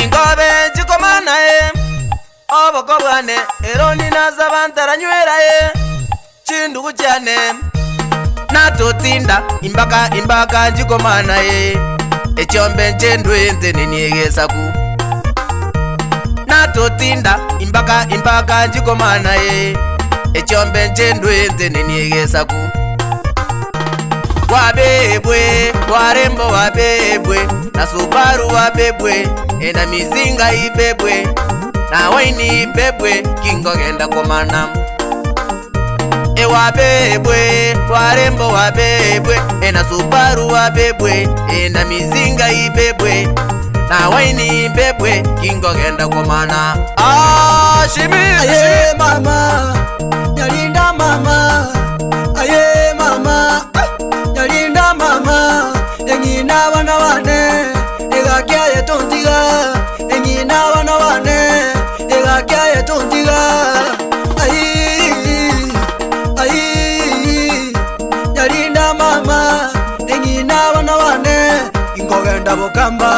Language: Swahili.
Nkobe Chiombe obokobwane eroni nazabantara nywera chindugu cyane natotinda imbaka Chiombe Chiombe nchendwe nzeniniegesaku natotinda imbaka Chiombe Chiombe nchendwe nzeniniegesaku wabebwe warembo wabebwe na Subaru wabebwe ena mizinga ibebwe na waini ibebwe kingogenda Komana wabebwe warembo wabebwe ena Subaru wabebwe ena mizinga ibebwe na waini ibebwe kingogenda Komana shimi aye mama nyalinda mama aye mama nyalinda mama engina bana bane egakya yetontiga engina bana bane egakya yetontiga nyalinda mama engina bana bane ingogenda bokamba